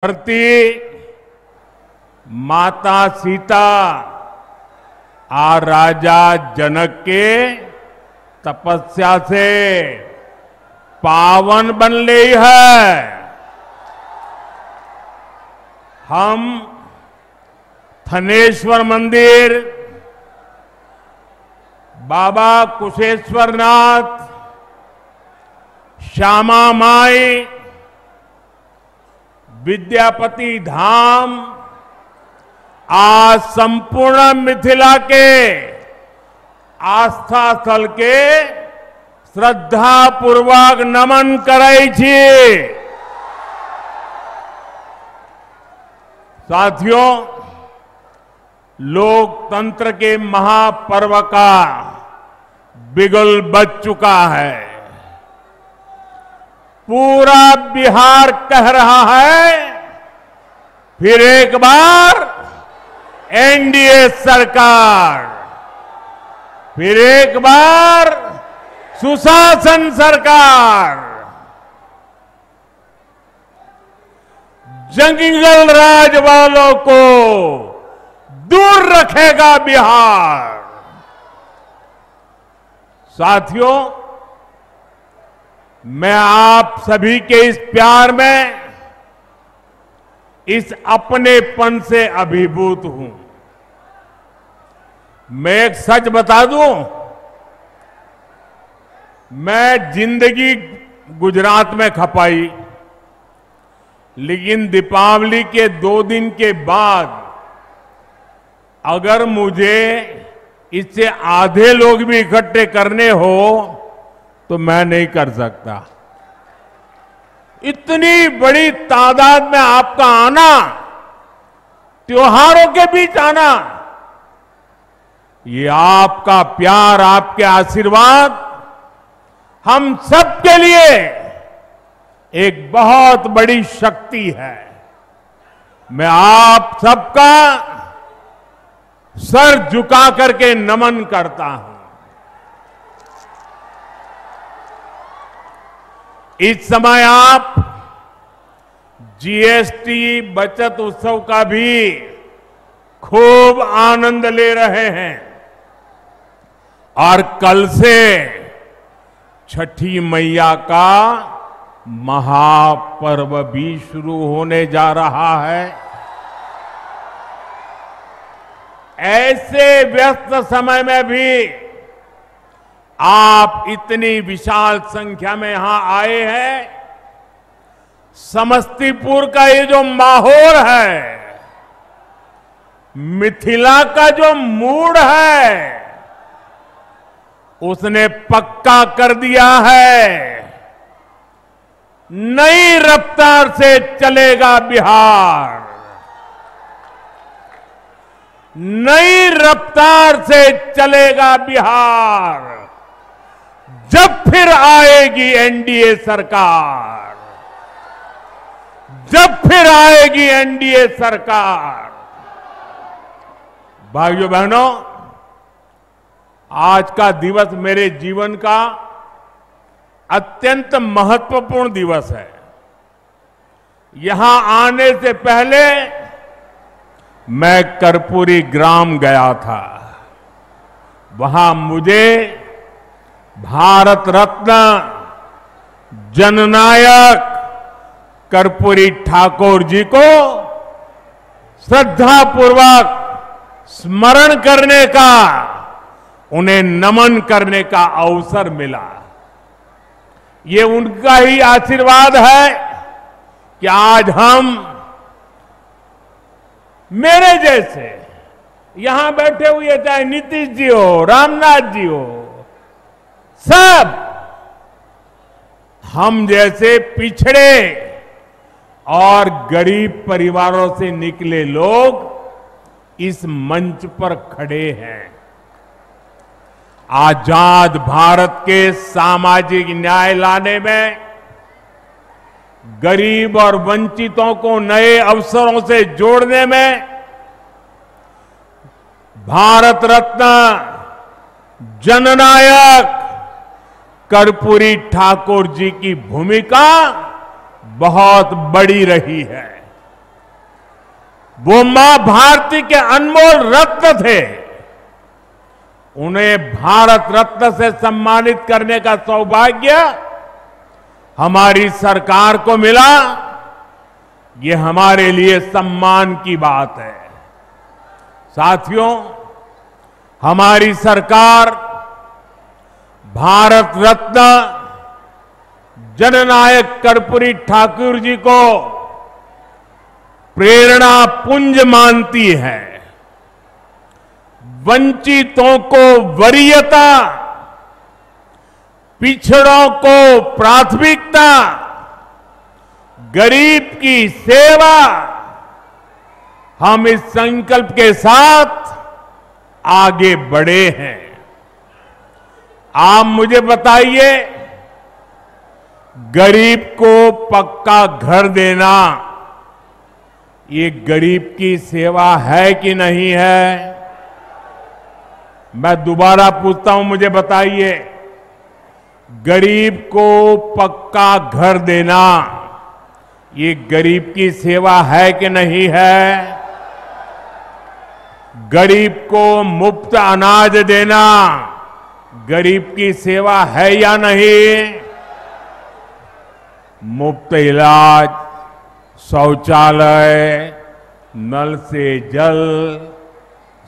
धरती माता सीता राजा जनक के तपस्या से पावन बन ली है। हम थनेश्वर मंदिर, बाबा कुशेश्वरनाथ, श्यामा माई, विद्यापति धाम आज संपूर्ण मिथिला के आस्था स्थल के श्रद्धा पूर्वक नमन करे छी। साथियों, लोकतंत्र के महापर्व का बिगुल बज चुका है। पूरा बिहार कह रहा है, फिर एक बार एनडीए सरकार, फिर एक बार सुशासन सरकार। जंगल राज वालों को दूर रखेगा बिहार। साथियों, मैं आप सभी के इस प्यार में, इस अपनेपन से अभिभूत हूं। मैं एक सच बता दूं, मैं जिंदगी गुजरात में खपाई, लेकिन दीपावली के 2 दिन के बाद अगर मुझे इससे आधे लोग भी इकट्ठे करने हो तो मैं नहीं कर सकता। इतनी बड़ी तादाद में आपका आना, त्योहारों के बीच आना, ये आपका प्यार, आपके आशीर्वाद हम सबके लिए एक बहुत बड़ी शक्ति है। मैं आप सबका सर झुका करके नमन करता हूं। इस समय आप जीएसटी बचत उत्सव का भी खूब आनंद ले रहे हैं और कल से छठी मैया का महापर्व भी शुरू होने जा रहा है। ऐसे व्यस्त समय में भी आप इतनी विशाल संख्या में यहां आए हैं। समस्तीपुर का ये जो माहौल है, मिथिला का जो मूड है, उसने पक्का कर दिया है, नई रफ्तार से चलेगा बिहार, नई रफ्तार से चलेगा बिहार। जब फिर आएगी एनडीए सरकार, जब फिर आएगी एनडीए सरकार। भाइयों बहनों, आज का दिवस मेरे जीवन का अत्यंत महत्वपूर्ण दिवस है। यहां आने से पहले मैं कर्पूरी ग्राम गया था। वहां मुझे भारत रत्न जननायक कर्पूरी ठाकुर जी को श्रद्धापूर्वक स्मरण करने का, उन्हें नमन करने का अवसर मिला। ये उनका ही आशीर्वाद है कि आज हम, मेरे जैसे यहां बैठे हुए, चाहे नीतीश जी हो, रामनाथ जी हो, सब हम जैसे पिछड़े और गरीब परिवारों से निकले लोग इस मंच पर खड़े हैं। आजाद भारत के सामाजिक न्याय लाने में, गरीब और वंचितों को नए अवसरों से जोड़ने में भारत रत्न जननायक कर्पूरी ठाकुर जी की भूमिका बहुत बड़ी रही है। वो मां भारती के अनमोल रत्न थे। उन्हें भारत रत्न से सम्मानित करने का सौभाग्य हमारी सरकार को मिला। ये हमारे लिए सम्मान की बात है। साथियों, हमारी सरकार भारत रत्न जननायक कर्पूरी ठाकुर जी को प्रेरणा पुंज मानती है। वंचितों को वरीयता, पिछड़ों को प्राथमिकता, गरीब की सेवा, हम इस संकल्प के साथ आगे बढ़े हैं। आप मुझे बताइए, गरीब को पक्का घर देना ये गरीब की सेवा है कि नहीं है? मैं दोबारा पूछता हूं, मुझे बताइए, गरीब को पक्का घर देना ये गरीब की सेवा है कि नहीं है? गरीब को मुफ्त अनाज देना गरीब की सेवा है या नहीं? मुफ्त इलाज, शौचालय, नल से जल,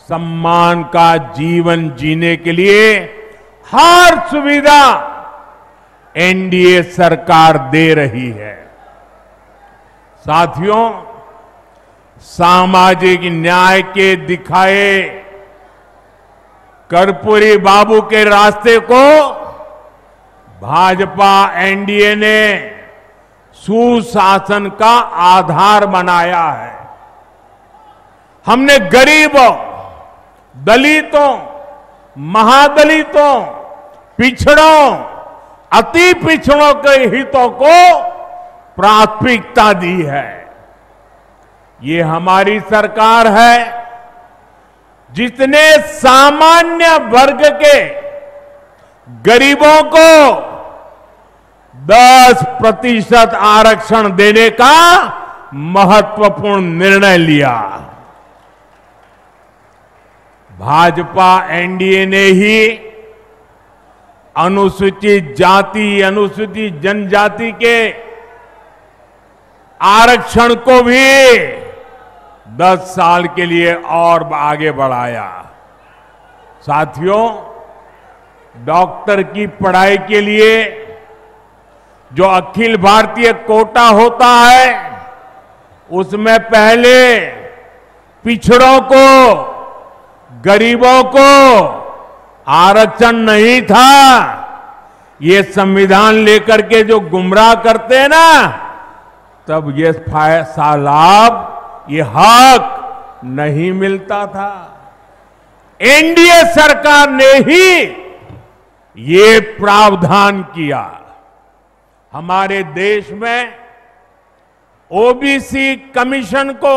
सम्मान का जीवन जीने के लिए हर सुविधा एनडीए सरकार दे रही है। साथियों, सामाजिक न्याय के दिखाए कर्पूरी बाबू के रास्ते को भाजपा एनडीए ने सुशासन का आधार बनाया है। हमने गरीबों, दलितों, महादलितों, पिछड़ों, अति पिछड़ों के हितों को प्राथमिकता दी है। ये हमारी सरकार है जिसने सामान्य वर्ग के गरीबों को 10% आरक्षण देने का महत्वपूर्ण निर्णय लिया। भाजपा एनडीए ने ही अनुसूचित जाति, अनुसूचित जनजाति के आरक्षण को भी 10 साल के लिए और आगे बढ़ाया। साथियों, डॉक्टर की पढ़ाई के लिए जो अखिल भारतीय कोटा होता है, उसमें पहले पिछड़ों को, गरीबों को आरक्षण नहीं था। ये संविधान लेकर के जो गुमराह करते हैं ना, तब ये लाभ, ये हक नहीं मिलता था। एनडीए सरकार ने ही ये प्रावधान किया। हमारे देश में ओबीसी कमीशन को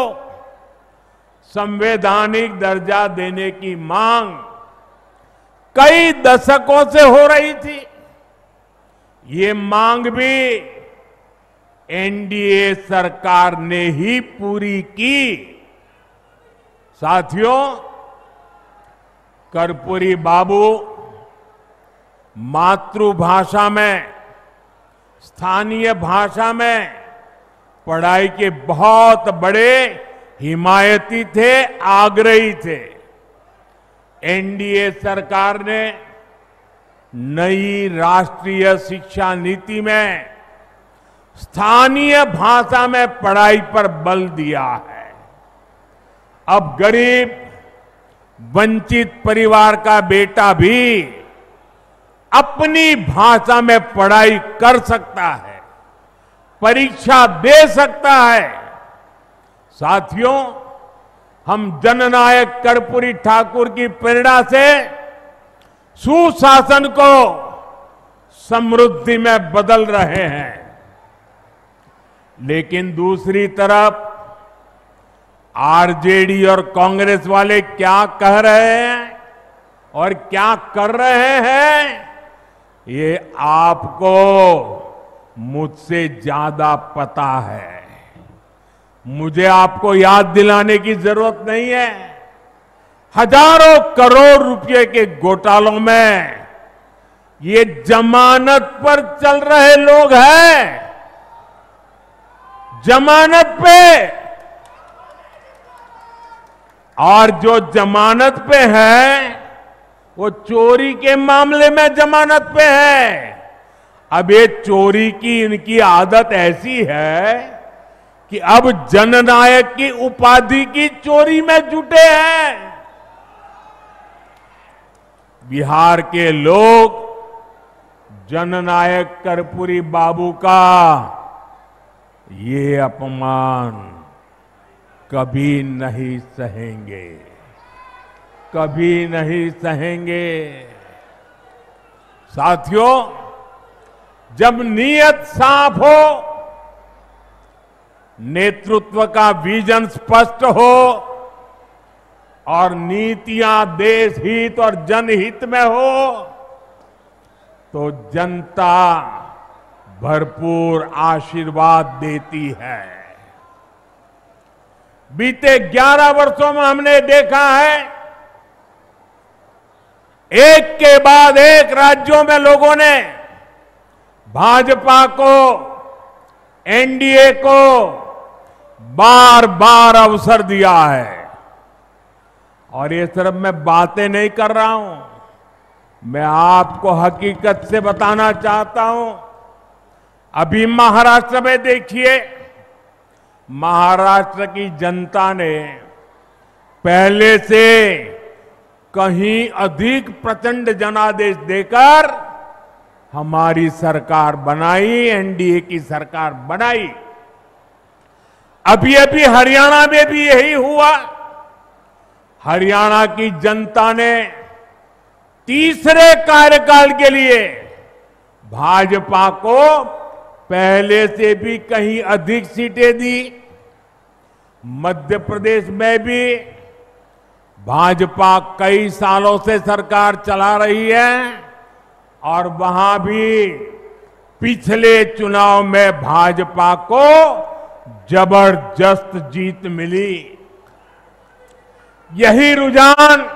संवैधानिक दर्जा देने की मांग कई दशकों से हो रही थी। ये मांग भी एनडीए सरकार ने ही पूरी की। साथियों, कर्पूरी बाबू मातृभाषा में, स्थानीय भाषा में पढ़ाई के बहुत बड़े हिमायती थे, आग्रही थे। एनडीए सरकार ने नई राष्ट्रीय शिक्षा नीति में स्थानीय भाषा में पढ़ाई पर बल दिया है। अब गरीब, वंचित परिवार का बेटा भी अपनी भाषा में पढ़ाई कर सकता है, परीक्षा दे सकता है। साथियों, हम जननायक कर्पूरी ठाकुर की प्रेरणा से सुशासन को समृद्धि में बदल रहे हैं। लेकिन दूसरी तरफ आरजेडी और कांग्रेस वाले क्या कह रहे हैं और क्या कर रहे हैं, ये आपको मुझसे ज्यादा पता है। मुझे आपको याद दिलाने की जरूरत नहीं है, हजारों करोड़ रुपए के घोटालों में ये जमानत पर चल रहे लोग हैं, जमानत पे। और जो जमानत पे है वो चोरी के मामले में जमानत पे है। अब ये चोरी की इनकी आदत ऐसी है कि अब जननायक की उपाधि की चोरी में जुटे हैं। बिहार के लोग जननायक कर्पूरी बाबू का ये अपमान कभी नहीं सहेंगे, कभी नहीं सहेंगे। साथियों, जब नीयत साफ हो, नेतृत्व का विजन स्पष्ट हो और नीतियां देश हित और जनहित में हो, तो जनता भरपूर आशीर्वाद देती है। बीते 11 वर्षों में हमने देखा है, एक के बाद एक राज्यों में लोगों ने भाजपा को, एनडीए को बार बार अवसर दिया है। और ये सिर्फ मैं बातें नहीं कर रहा हूं, मैं आपको हकीकत से बताना चाहता हूं। अभी महाराष्ट्र में देखिए, महाराष्ट्र की जनता ने पहले से कहीं अधिक प्रचंड जनादेश देकर हमारी सरकार बनाई, एनडीए की सरकार बनाई। अभी अभी हरियाणा में भी यही हुआ। हरियाणा की जनता ने तीसरे कार्यकाल के लिए भाजपा को पहले से भी कहीं अधिक सीटें दी। मध्य प्रदेश में भी भाजपा कई सालों से सरकार चला रही है और वहां भी पिछले चुनाव में भाजपा को जबरदस्त जीत मिली। यही रुझान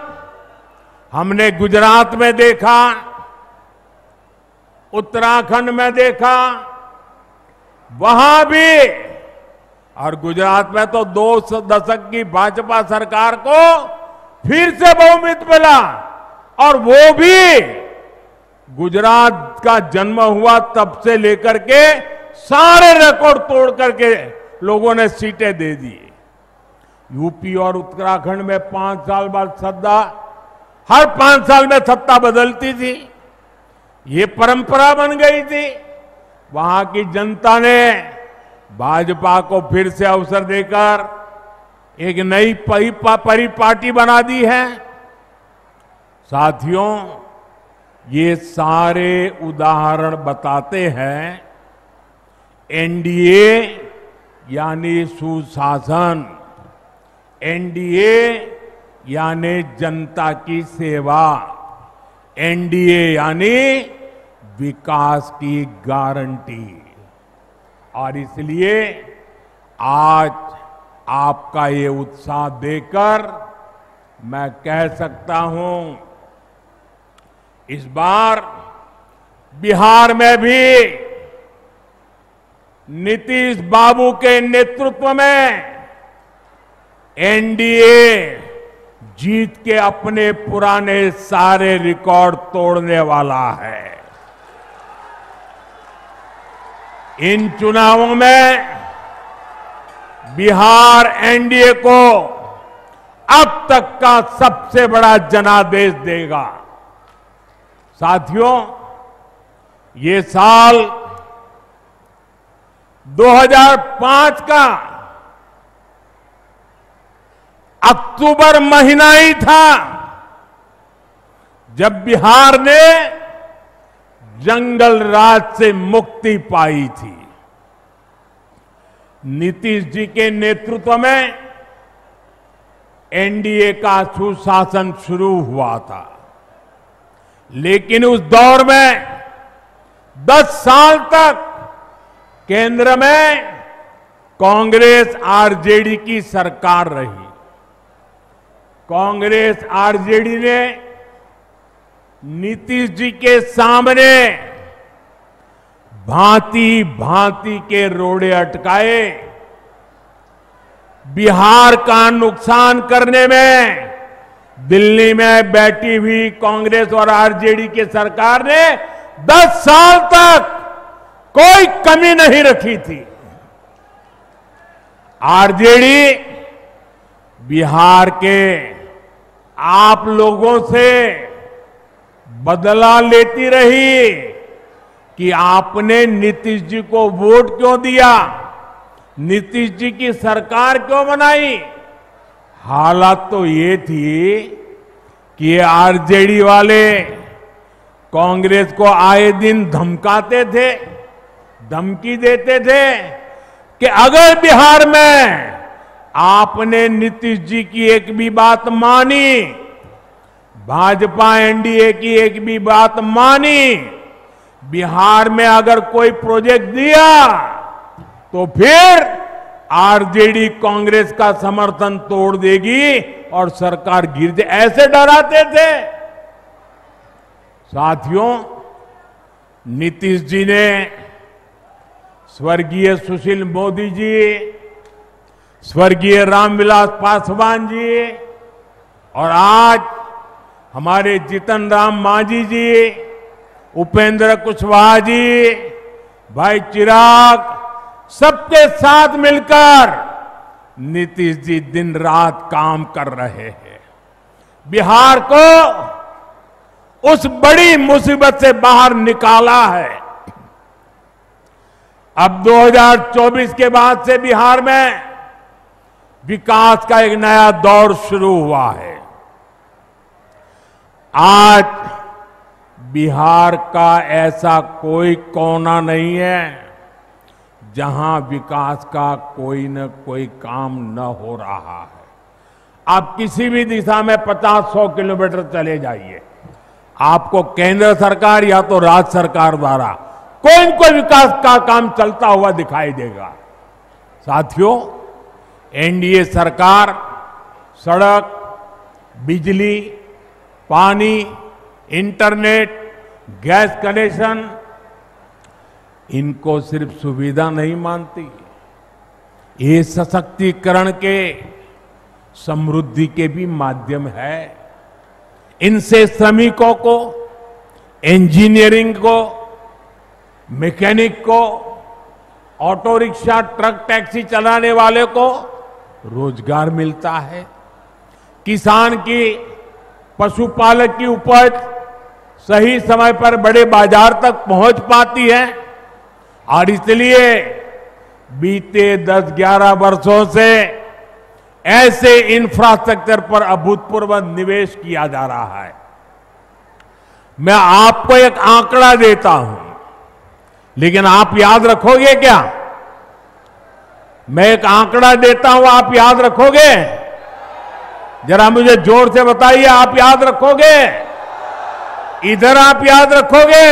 हमने गुजरात में देखा, उत्तराखंड में देखा, वहां भी। और गुजरात में तो 2 दशक की भाजपा सरकार को फिर से बहुमत मिला, और वो भी गुजरात का जन्म हुआ तब से लेकर के सारे रिकॉर्ड तोड़ करके लोगों ने सीटें दे दी। यूपी और उत्तराखंड में 5 साल बाद सत्ता, हर 5 साल में सत्ता बदलती थी, ये परंपरा बन गई थी। वहां की जनता ने भाजपा को फिर से अवसर देकर एक नई परिपाटी बना दी है। साथियों, ये सारे उदाहरण बताते हैं एनडीए यानी सुशासन, एनडीए यानी जनता की सेवा, एनडीए यानी विकास की गारंटी। और इसलिए आज आपका ये उत्साह देखकर मैं कह सकता हूं, इस बार बिहार में भी नीतीश बाबू के नेतृत्व में एनडीए जीत के अपने पुराने सारे रिकॉर्ड तोड़ने वाला है। इन चुनावों में बिहार एनडीए को अब तक का सबसे बड़ा जनादेश देगा। साथियों, ये साल 2005 का अक्टूबर महीना ही था जब बिहार ने जंगल राज से मुक्ति पाई थी। नीतीश जी के नेतृत्व में एनडीए का सुशासन शुरू हुआ था, लेकिन उस दौर में 10 साल तक केंद्र में कांग्रेस आरजेडी की सरकार रही। कांग्रेस आरजेडी ने नीतीश जी के सामने भांति भांति के रोड़े अटकाए। बिहार का नुकसान करने में दिल्ली में बैठी हुई कांग्रेस और आरजेडी की सरकार ने 10 साल तक कोई कमी नहीं रखी थी। आरजेडी बिहार के आप लोगों से बदला लेती रही कि आपने नीतीश जी को वोट क्यों दिया, नीतीश जी की सरकार क्यों बनाई। हालात तो ये थी कि ये आरजेडी वाले कांग्रेस को आए दिन धमकाते थे, धमकी देते थे कि अगर बिहार में आपने नीतीश जी की एक भी बात मानी, भाजपा एनडीए की एक भी बात मानी, बिहार में अगर कोई प्रोजेक्ट दिया तो फिर आरजेडी कांग्रेस का समर्थन तोड़ देगी और सरकार गिर जाए, ऐसे डराते थे। साथियों, नीतीश जी ने स्वर्गीय सुशील मोदी जी, स्वर्गीय रामविलास पासवान जी और आज हमारे जीतन राम मांझी जी, उपेंद्र कुशवाहा जी, भाई चिराग, सबके साथ मिलकर नीतीश जी दिन रात काम कर रहे हैं। बिहार को उस बड़ी मुसीबत से बाहर निकाला है। अब 2024 के बाद से बिहार में विकास का एक नया दौर शुरू हुआ है। आज बिहार का ऐसा कोई कोना नहीं है जहां विकास का कोई न कोई काम न हो रहा है। आप किसी भी दिशा में 50-100 किलोमीटर चले जाइए, आपको केंद्र सरकार या तो राज्य सरकार द्वारा कोई न कोई विकास का काम चलता हुआ दिखाई देगा। साथियों, एनडीए सरकार सड़क, बिजली, पानी, इंटरनेट, गैस कनेक्शन, इनको सिर्फ सुविधा नहीं मानती, ये सशक्तिकरण के, समृद्धि के भी माध्यम है। इनसे श्रमिकों को, इंजीनियरिंग को, मैकेनिक को, ऑटो रिक्शा, ट्रक, टैक्सी चलाने वाले को रोजगार मिलता है। किसान की, पशुपालक की उपज सही समय पर बड़े बाजार तक पहुंच पाती है और इसलिए बीते 10-11 वर्षों से ऐसे इंफ्रास्ट्रक्चर पर अभूतपूर्व निवेश किया जा रहा है। मैं आपको एक आंकड़ा देता हूं, लेकिन आप याद रखोगे क्या? मैं एक आंकड़ा देता हूं, आप याद रखोगे? जरा मुझे जोर से बताइए, आप याद रखोगे? इधर आप याद रखोगे?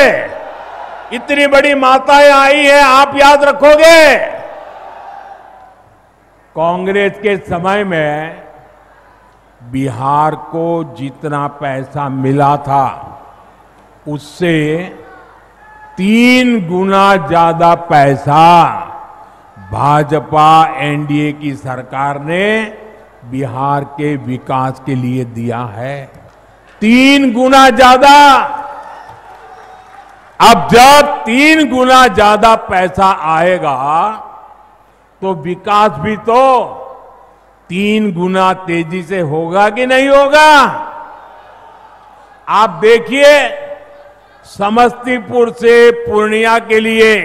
इतनी बड़ी माताएं आई हैं, आप याद रखोगे? कांग्रेस के समय में बिहार को जितना पैसा मिला था उससे 3 गुना ज्यादा पैसा भाजपा एनडीए की सरकार ने बिहार के विकास के लिए दिया है। 3 गुना ज्यादा। अब जब 3 गुना ज्यादा पैसा आएगा तो विकास भी तो 3 गुना तेजी से होगा कि नहीं होगा? आप देखिए, समस्तीपुर से पूर्णिया के लिए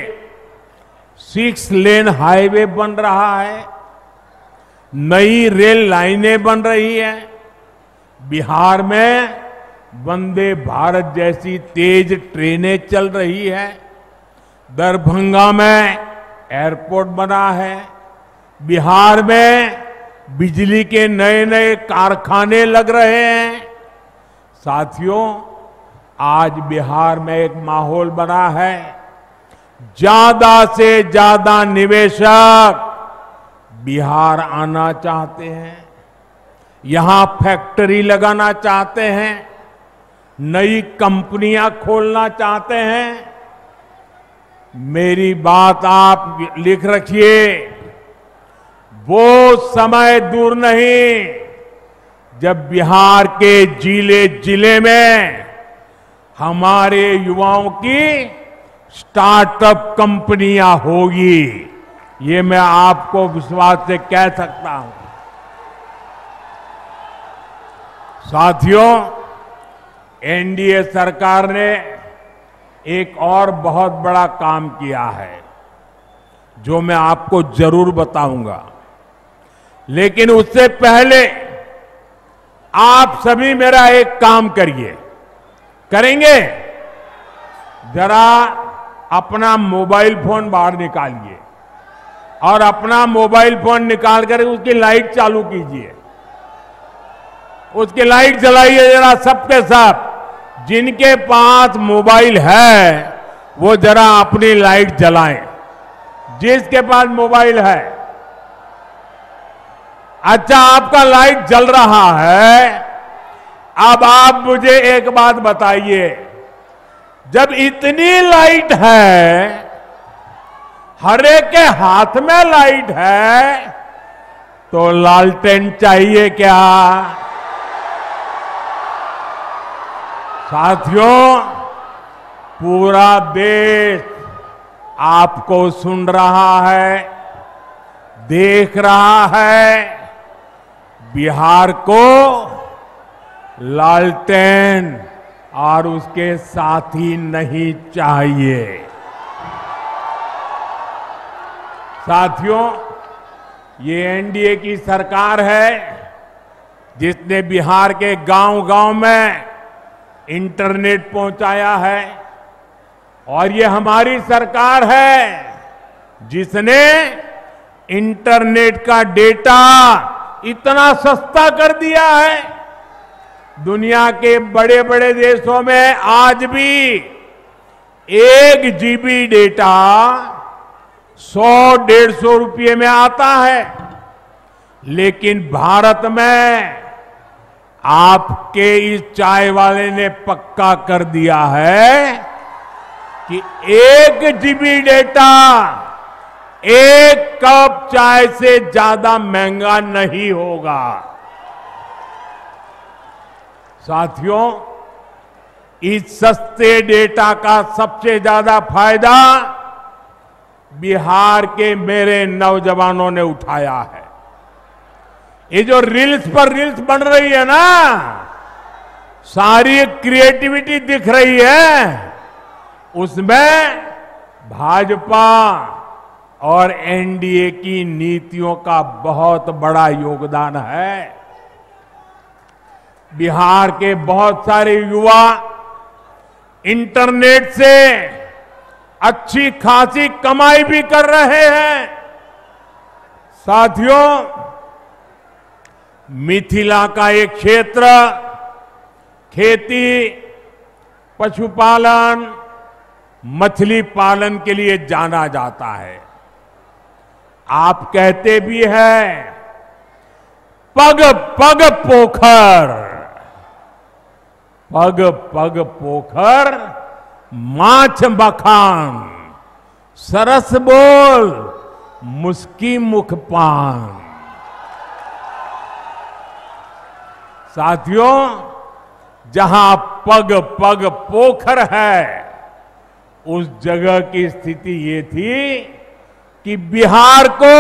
6 लेन हाईवे बन रहा है, नई रेल लाइनें बन रही हैं, बिहार में वंदे भारत जैसी तेज ट्रेनें चल रही है, दरभंगा में एयरपोर्ट बना है, बिहार में बिजली के नए नए कारखाने लग रहे हैं। साथियों, आज बिहार में एक माहौल बना है, ज्यादा से ज्यादा निवेशक बिहार आना चाहते हैं, यहां फैक्ट्री लगाना चाहते हैं, नई कंपनियां खोलना चाहते हैं। मेरी बात आप लिख रखिए, वो समय दूर नहीं जब बिहार के जिले जिले में हमारे युवाओं की स्टार्टअप कंपनियां होगी। ये मैं आपको विश्वास से कह सकता हूं। साथियों, एनडीए सरकार ने एक और बहुत बड़ा काम किया है जो मैं आपको जरूर बताऊंगा, लेकिन उससे पहले आप सभी मेरा एक काम करिए। करेंगे? जरा अपना मोबाइल फोन बाहर निकालिए और अपना मोबाइल फोन निकाल कर उसकी लाइट चालू कीजिए, उसकी लाइट जलाइए जरा सबके सब। जिनके पास मोबाइल है वो जरा अपनी लाइट जलाएं, जिसके पास मोबाइल है। अच्छा, आपका लाइट जल रहा है। अब आप मुझे एक बात बताइए, जब इतनी लाइट है, हर एक के हाथ में लाइट है, तो लालटेन चाहिए क्या? साथियों, पूरा देश आपको सुन रहा है, देख रहा है। बिहार को लालटेन और उसके साथी नहीं चाहिए। साथियों, ये एनडीए की सरकार है जिसने बिहार के गांव-गांव में इंटरनेट पहुंचाया है, और ये हमारी सरकार है जिसने इंटरनेट का डेटा इतना सस्ता कर दिया है। दुनिया के बड़े बड़े देशों में आज भी 1 GB डेटा 100-150 रुपये में आता है, लेकिन भारत में आपके इस चाय वाले ने पक्का कर दिया है कि 1 GB डेटा 1 कप चाय से ज्यादा महंगा नहीं होगा। साथियों, इस सस्ते डेटा का सबसे ज्यादा फायदा बिहार के मेरे नौजवानों ने उठाया है। ये जो रील्स पर रील्स बन रही है ना, सारी क्रिएटिविटी दिख रही है, उसमें भाजपा और एनडीए की नीतियों का बहुत बड़ा योगदान है। बिहार के बहुत सारे युवा इंटरनेट से अच्छी खासी कमाई भी कर रहे हैं। साथियों, मिथिला का एक क्षेत्र खेती, पशुपालन, मछली पालन के लिए जाना जाता है। आप कहते भी हैं पग पग पोखर, पग पग पोखर माछ बखान, सरस बोल मुस्की मुख पान। साथियों, जहां पग पग पोखर है, उस जगह की स्थिति ये थी कि बिहार को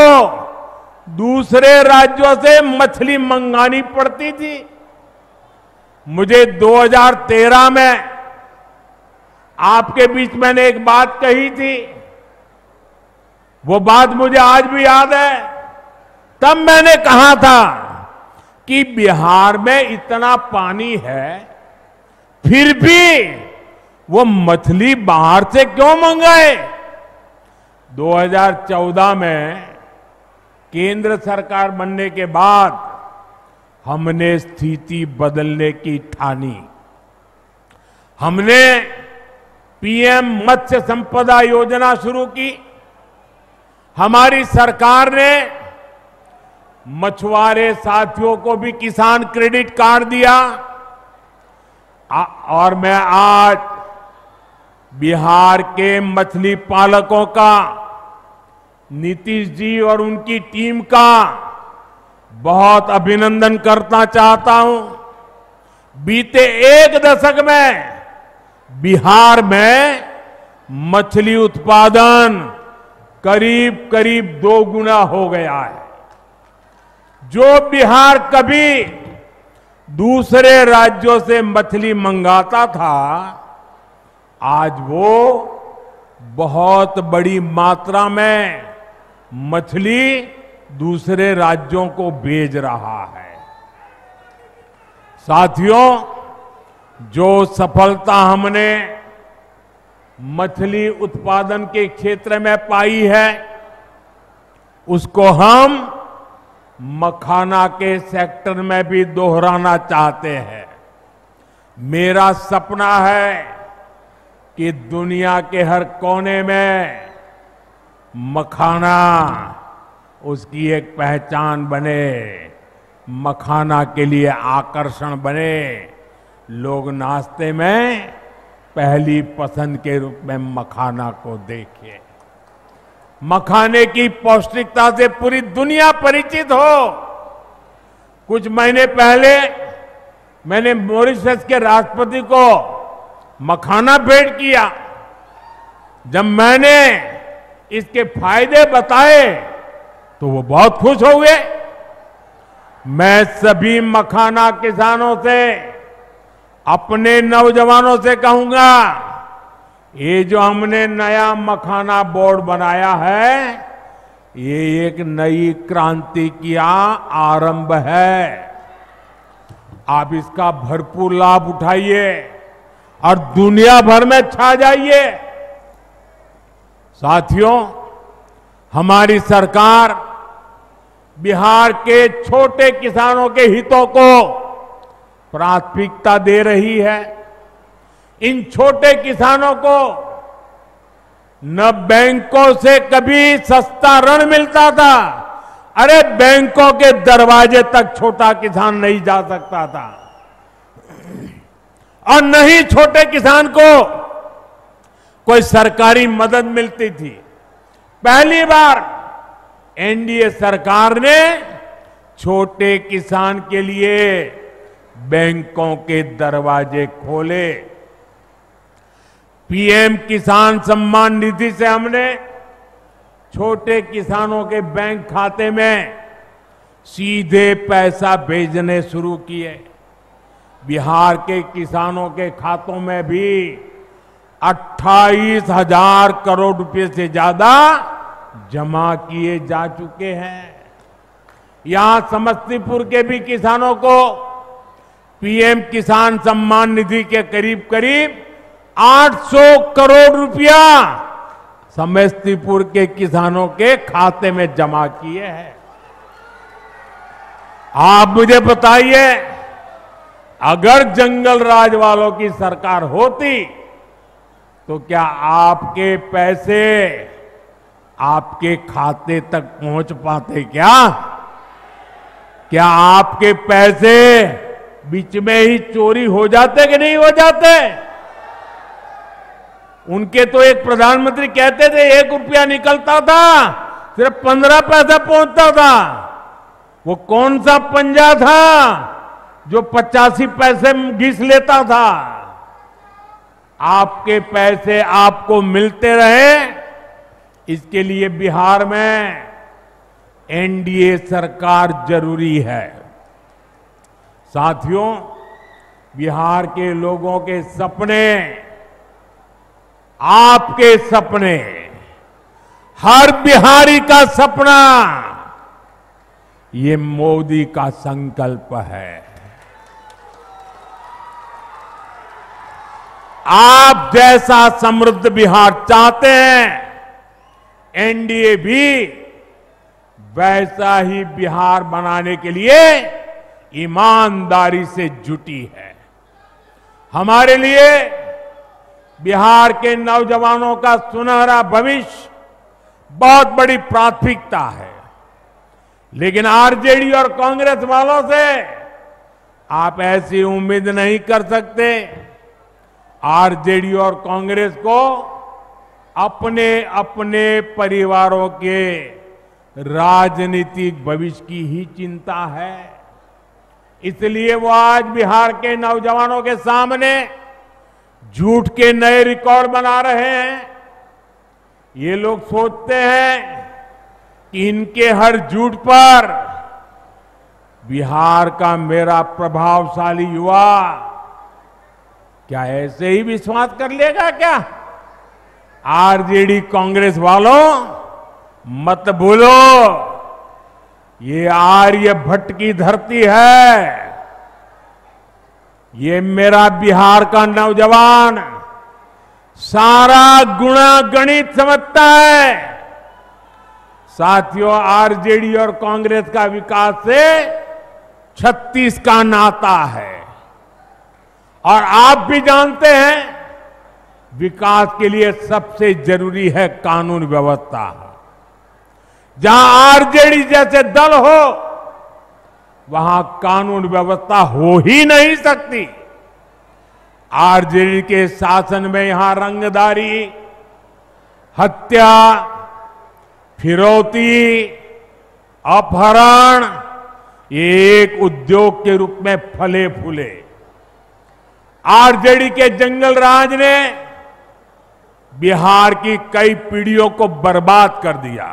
दूसरे राज्यों से मछली मंगानी पड़ती थी। मुझे 2013 में आपके बीच मैंने एक बात कही थी, वो बात मुझे आज भी याद है। तब मैंने कहा था कि बिहार में इतना पानी है, फिर भी वो मछली बाहर से क्यों मंगाए। 2014 में केंद्र सरकार बनने के बाद हमने स्थिति बदलने की ठानी। हमने पीएम मत्स्य संपदा योजना शुरू की। हमारी सरकार ने मछुआरे साथियों को भी किसान क्रेडिट कार्ड दिया। और मैं आज बिहार के मछली पालकों का, नीतीश जी और उनकी टीम का बहुत अभिनंदन करना चाहता हूं। बीते एक दशक में बिहार में मछली उत्पादन करीब करीब 2 गुना हो गया है। जो बिहार कभी दूसरे राज्यों से मछली मंगाता था, आज वो बहुत बड़ी मात्रा में मछली दूसरे राज्यों को भेज रहा है। साथियों, जो सफलता हमने मछली उत्पादन के क्षेत्र में पाई है, उसको हम मखाना के सेक्टर में भी दोहराना चाहते हैं। मेरा सपना है कि दुनिया के हर कोने में मखाना उसकी एक पहचान बने, मखाना के लिए आकर्षण बने, लोग नाश्ते में पहली पसंद के रूप में मखाना को देखें। मखाने की पौष्टिकता से पूरी दुनिया परिचित हो। कुछ महीने पहले मैंने मॉरिशस के राष्ट्रपति को मखाना भेंट किया। जब मैंने इसके फायदे बताए तो वो बहुत खुश हो गए। मैं सभी मखाना किसानों से, अपने नौजवानों से कहूंगा, ये जो हमने नया मखाना बोर्ड बनाया है, ये एक नई क्रांति की आरंभ है। आप इसका भरपूर लाभ उठाइए और दुनिया भर में छा जाइए। साथियों, हमारी सरकार बिहार के छोटे किसानों के हितों को प्राथमिकता दे रही है। इन छोटे किसानों को न बैंकों से कभी सस्ता ऋण मिलता था। अरे बैंकों के दरवाजे तक छोटा किसान नहीं जा सकता था, और न ही छोटे किसान को कोई सरकारी मदद मिलती थी। पहली बार एनडीए सरकार ने छोटे किसान के लिए बैंकों के दरवाजे खोले। पीएम किसान सम्मान निधि से हमने छोटे किसानों के बैंक खाते में सीधे पैसा भेजने शुरू किए। बिहार के किसानों के खातों में भी 28,000 करोड़ रुपए से ज्यादा जमा किए जा चुके हैं। यहां समस्तीपुर के भी किसानों को पीएम किसान सम्मान निधि के करीब करीब 800 करोड़ रुपया समस्तीपुर के किसानों के खाते में जमा किए हैं। आप मुझे बताइए, अगर जंगल राज वालों की सरकार होती तो क्या आपके पैसे आपके खाते तक पहुंच पाते? क्या आपके पैसे बीच में ही चोरी हो जाते कि नहीं हो जाते? उनके तो एक प्रधानमंत्री कहते थे 1 रुपया निकलता था, सिर्फ 15 पैसा पहुंचता था। वो कौन सा पंजा था जो 85 पैसे घिस लेता था? आपके पैसे आपको मिलते रहे, इसके लिए बिहार में एनडीए सरकार जरूरी है। साथियों, बिहार के लोगों के सपने, आपके सपने, हर बिहारी का सपना, ये मोदी का संकल्प है। आप जैसा समृद्ध बिहार चाहते हैं, एनडीए भी वैसा ही बिहार बनाने के लिए ईमानदारी से जुटी है। हमारे लिए बिहार के नौजवानों का सुनहरा भविष्य बहुत बड़ी प्राथमिकता है। लेकिन आरजेडी और कांग्रेस वालों से आप ऐसी उम्मीद नहीं कर सकते। आरजेडी और कांग्रेस को अपने अपने परिवारों के राजनीतिक भविष्य की ही चिंता है। इसलिए वो आज बिहार के नौजवानों के सामने झूठ के नए रिकॉर्ड बना रहे हैं। ये लोग सोचते हैं कि इनके हर झूठ पर बिहार का मेरा प्रभावशाली युवा क्या ऐसे ही विश्वास कर लेगा क्या? आरजेडी कांग्रेस वालों, मत भूलो, ये आर्यभट्ट की धरती है। ये मेरा बिहार का नौजवान सारा गुणा गणित समझता है। साथियों, आरजेडी और कांग्रेस का विकास से 36 का नाता है। और आप भी जानते हैं, विकास के लिए सबसे जरूरी है कानून व्यवस्था। जहां आरजेडी जैसे दल हो, वहां कानून व्यवस्था हो ही नहीं सकती। आरजेडी के शासन में यहां रंगदारी, हत्या, फिरौती, अपहरण एक उद्योग के रूप में फले फूले। आरजेडी के जंगल राज ने बिहार की कई पीढ़ियों को बर्बाद कर दिया।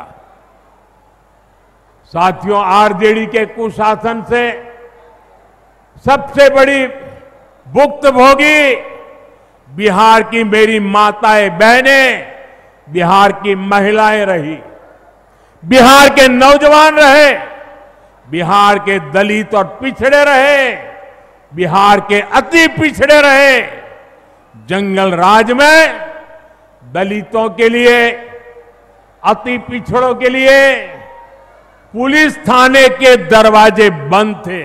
साथियों, आरजेडी के कुशासन से सबसे बड़ी भुक्तभोगी बिहार की मेरी माताएं बहनें, बिहार की महिलाएं रही, बिहार के नौजवान रहे, बिहार के दलित और पिछड़े रहे, बिहार के अति पिछड़े रहे। जंगल राज में दलितों के लिए, अति पिछड़ों के लिए पुलिस थाने के दरवाजे बंद थे।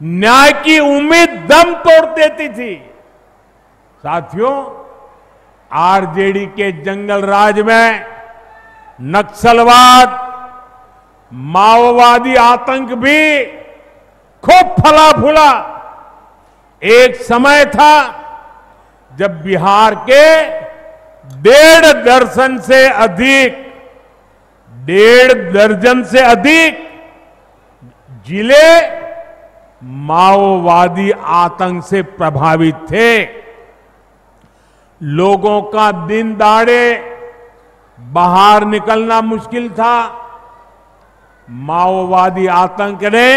न्याय की उम्मीद दम तोड़ देती थी। साथियों, आरजेडी के जंगल राज में नक्सलवाद, माओवादी आतंक भी खूब फला फूला। एक समय था जब बिहार के 1.5 दर्जन से अधिक जिले माओवादी आतंक से प्रभावित थे। लोगों का दिन दहाड़े बाहर निकलना मुश्किल था। माओवादी आतंक ने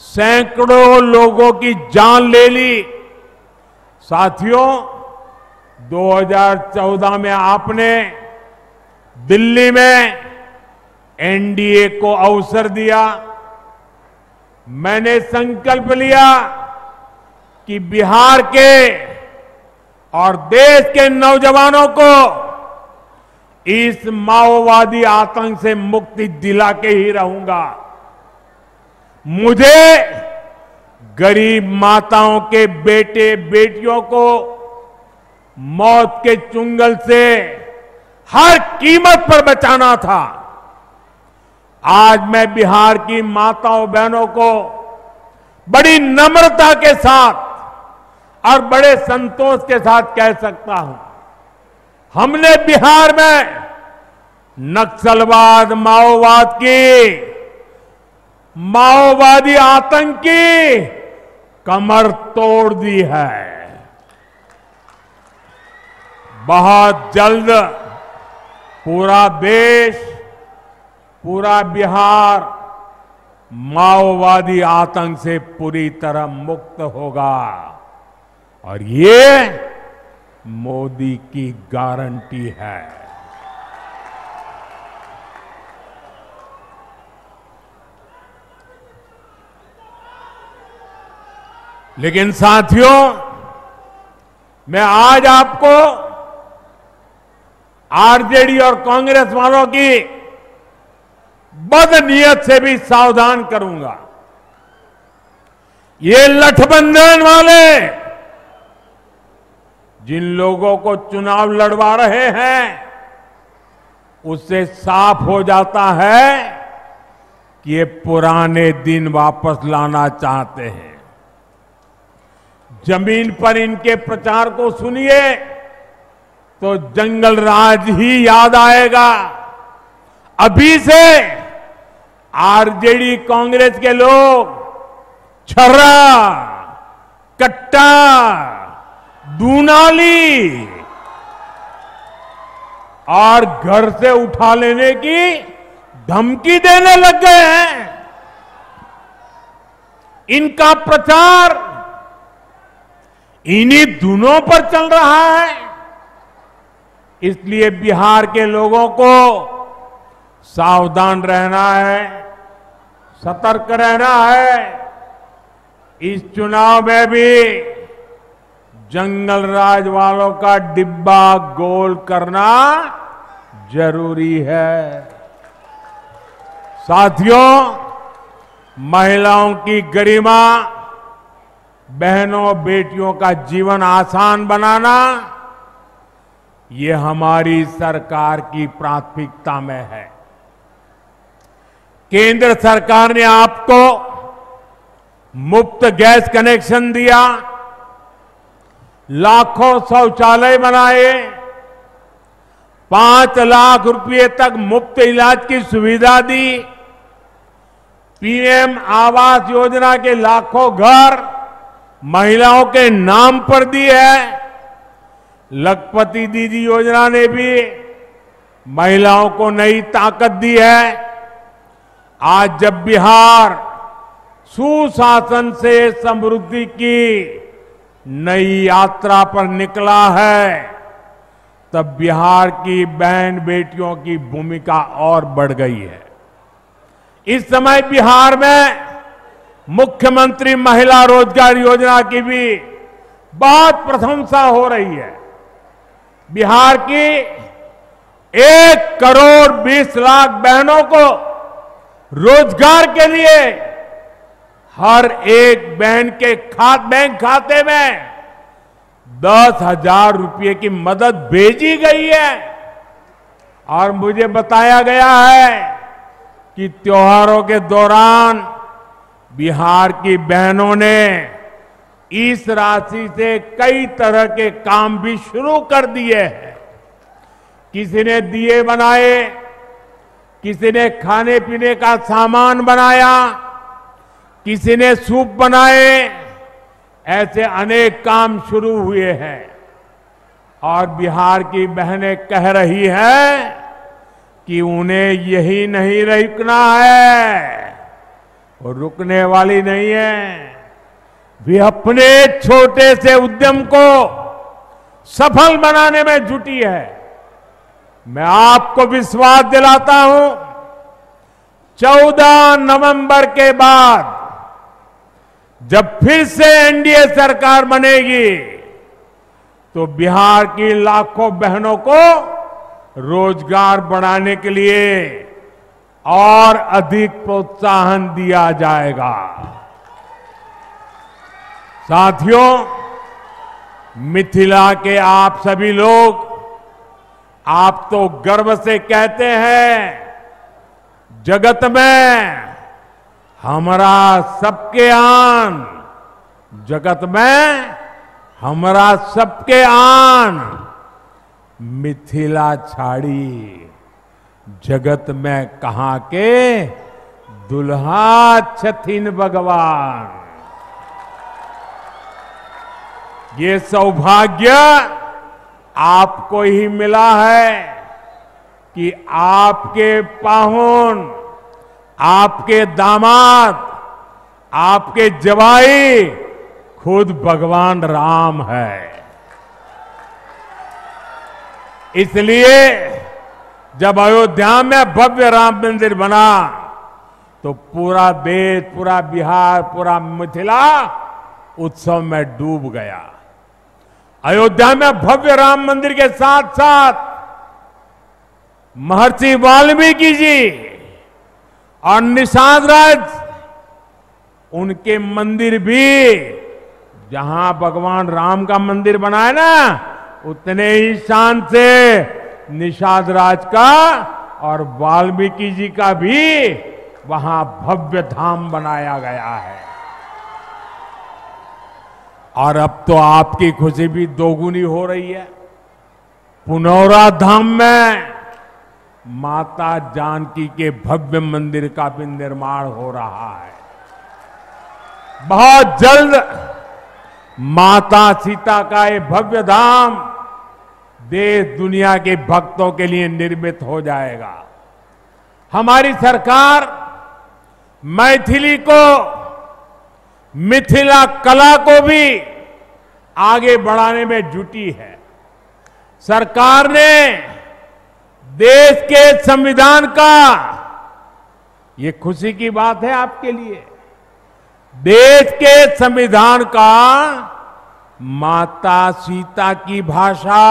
सैकड़ों लोगों की जान ले ली। साथियों, 2014 में आपने दिल्ली में एनडीए को अवसर दिया। मैंने संकल्प लिया कि बिहार के और देश के नौजवानों को इस माओवादी आतंक से मुक्ति दिला के ही रहूंगा। मुझे गरीब माताओं के बेटे बेटियों को मौत के चुंगल से हर कीमत पर बचाना था। आज मैं बिहार की माताओं बहनों को बड़ी नम्रता के साथ और बड़े संतोष के साथ कह सकता हूं, हमने बिहार में नक्सलवाद, माओवादी आतंक की कमर तोड़ दी है। बहुत जल्द पूरा देश, पूरा बिहार माओवादी आतंक से पूरी तरह मुक्त होगा। और ये मोदी की गारंटी है। लेकिन साथियों, मैं आज आपको आरजेडी और कांग्रेस वालों की बदनीयत से भी सावधान करूंगा। ये लठबंधन वाले जिन लोगों को चुनाव लड़वा रहे हैं, उससे साफ हो जाता है कि ये पुराने दिन वापस लाना चाहते हैं। जमीन पर इनके प्रचार को सुनिए तो जंगल राज ही याद आएगा। अभी से आरजेडी कांग्रेस के लोग छर्रा, कट्टा, दूनाली और घर से उठा लेने की धमकी देने लग गए हैं। इनका प्रचार इन्हीं धुनों पर चल रहा है। इसलिए बिहार के लोगों को सावधान रहना है, सतर्क रहना है। इस चुनाव में भी जंगल राज वालों का डिब्बा गोल करना जरूरी है। साथियों, महिलाओं की गरिमा, बहनों बेटियों का जीवन आसान बनाना, ये हमारी सरकार की प्राथमिकता में है। केंद्र सरकार ने आपको मुफ्त गैस कनेक्शन दिया, लाखों शौचालय बनाए, 5 लाख रुपए तक मुफ्त इलाज की सुविधा दी, पीएम आवास योजना के लाखों घर महिलाओं के नाम पर दी है। लखपति दीदी योजना ने भी महिलाओं को नई ताकत दी है। आज जब बिहार सुशासन से समृद्धि की नई यात्रा पर निकला है, तब बिहार की बहन बेटियों की भूमिका और बढ़ गई है। इस समय बिहार में मुख्यमंत्री महिला रोजगार योजना की भी बहुत प्रशंसा हो रही है। बिहार की 1 करोड़ 20 लाख बहनों को रोजगार के लिए हर एक बहन के बैंक खाते में 10,000 रुपये की मदद भेजी गई है। और मुझे बताया गया है कि त्योहारों के दौरान बिहार की बहनों ने इस राशि से कई तरह के काम भी शुरू कर दिए हैं। किसी ने दिए बनाए, किसी ने खाने पीने का सामान बनाया, किसी ने सूप बनाए, ऐसे अनेक काम शुरू हुए हैं। और बिहार की बहनें कह रही हैं कि उन्हें यही नहीं रुकना है, वो रुकने वाली नहीं है। वे अपने छोटे से उद्यम को सफल बनाने में जुटी है। मैं आपको विश्वास दिलाता हूं, 14 नवंबर के बाद जब फिर से एनडीए सरकार बनेगी तो बिहार की लाखों बहनों को रोजगार बढ़ाने के लिए और अधिक प्रोत्साहन दिया जाएगा। साथियों, मिथिला के आप सभी लोग, आप तो गर्व से कहते हैं, जगत में हमारा सबके आन, जगत में हमारा सबके आन, मिथिला छाड़ी जगत में कहां के दुल्हा छथिन भगवान। ये सौभाग्य आपको ही मिला है कि आपके पाहुन, आपके दामाद, आपके जवाई खुद भगवान राम है। इसलिए जब अयोध्या में भव्य राम मंदिर बना तो पूरा देश, पूरा बिहार, पूरा मिथिला उत्सव में डूब गया। अयोध्या में भव्य राम मंदिर के साथ साथ महर्षि वाल्मीकि जी और निषाद राज, उनके मंदिर भी, जहां भगवान राम का मंदिर बना है ना, उतने ही शान से निषाद राज का और वाल्मीकि जी का भी वहां भव्य धाम बनाया गया है। और अब तो आपकी खुशी भी दोगुनी हो रही है। पुनौरा धाम में माता जानकी के भव्य मंदिर का भी निर्माण हो रहा है। बहुत जल्द माता सीता का ये भव्य धाम देश दुनिया के भक्तों के लिए निर्मित हो जाएगा। हमारी सरकार मैथिली को, मिथिला कला को भी आगे बढ़ाने में जुटी है। सरकार ने देश के संविधान का, ये खुशी की बात है आपके लिए, देश के संविधान का माता सीता की भाषा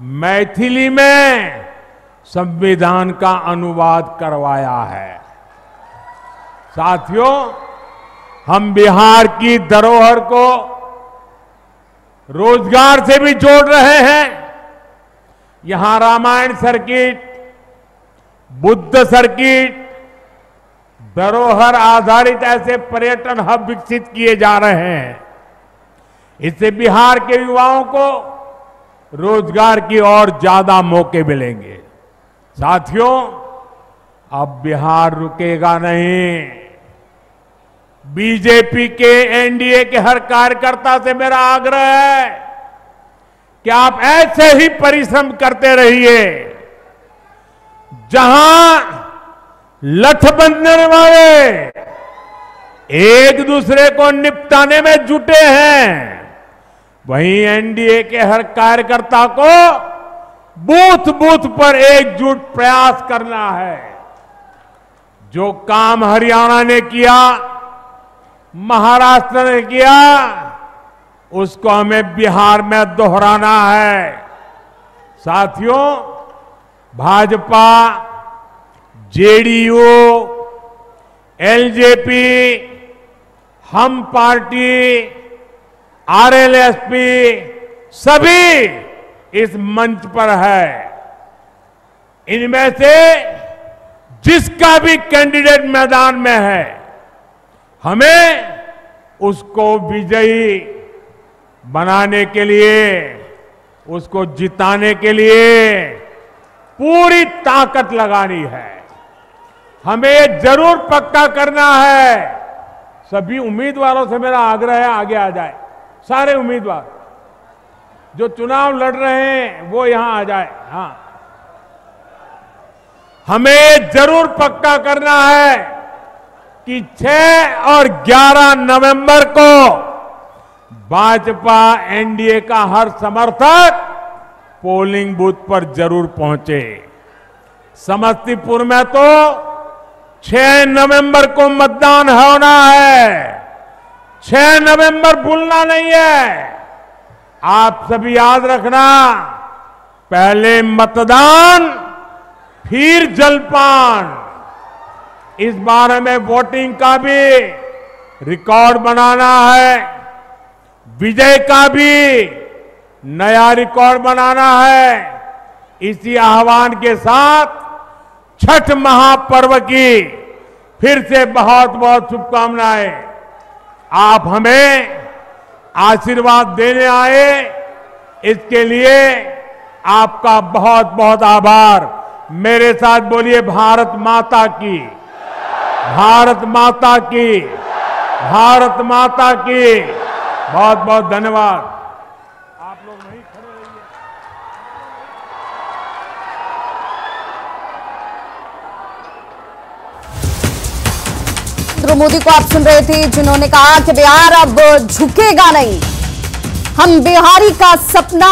मैथिली में संविधान का अनुवाद करवाया है। साथियों, हम बिहार की धरोहर को रोजगार से भी जोड़ रहे हैं। यहां रामायण सर्किट, बुद्ध सर्किट, धरोहर आधारित ऐसे पर्यटन हब विकसित किए जा रहे हैं। इससे बिहार के युवाओं को रोजगार की और ज्यादा मौके मिलेंगे। साथियों, अब बिहार रुकेगा नहीं। बीजेपी के, एनडीए के हर कार्यकर्ता से मेरा आग्रह है कि आप ऐसे ही परिश्रम करते रहिए। जहां लठ बंधने वाले एक दूसरे को निपटाने में जुटे हैं, वहीं एनडीए के हर कार्यकर्ता को बूथ बूथ पर एकजुट प्रयास करना है। जो काम हरियाणा ने किया, महाराष्ट्र ने किया, उसको हमें बिहार में दोहराना है। साथियों, भाजपा, जेडीयू, एलजेपी, हम पार्टी, आरएलएसपी सभी इस मंच पर है। इनमें से जिसका भी कैंडिडेट मैदान में है, हमें उसको विजयी बनाने के लिए, उसको जिताने के लिए पूरी ताकत लगानी है। हमें ये जरूर पक्का करना है। सभी उम्मीदवारों से मेरा आग्रह है, आगे आ जाए। सारे उम्मीदवार जो चुनाव लड़ रहे हैं वो यहां आ जाए। हाँ, हमें जरूर पक्का करना है कि 6 और 11 नवंबर को भाजपा, एनडीए का हर समर्थक पोलिंग बूथ पर जरूर पहुंचे। समस्तीपुर में तो 6 नवंबर को मतदान होना है। 6 नवंबर भूलना नहीं है। आप सभी याद रखना, पहले मतदान फिर जलपान। इस बार हमें वोटिंग का भी रिकॉर्ड बनाना है, विजय का भी नया रिकॉर्ड बनाना है। इसी आह्वान के साथ छठ महापर्व की फिर से बहुत बहुत शुभकामनाएं। आप हमें आशीर्वाद देने आए, इसके लिए आपका बहुत बहुत आभार। मेरे साथ बोलिए, भारत माता की, भारत माता की, भारत माता की। बहुत बहुत धन्यवाद। आप लोग वहीं खड़े रहिए। नरेंद्र मोदी को आप सुन रहे थे, जिन्होंने कहा कि बिहार अब झुकेगा नहीं। हम बिहारी का सपना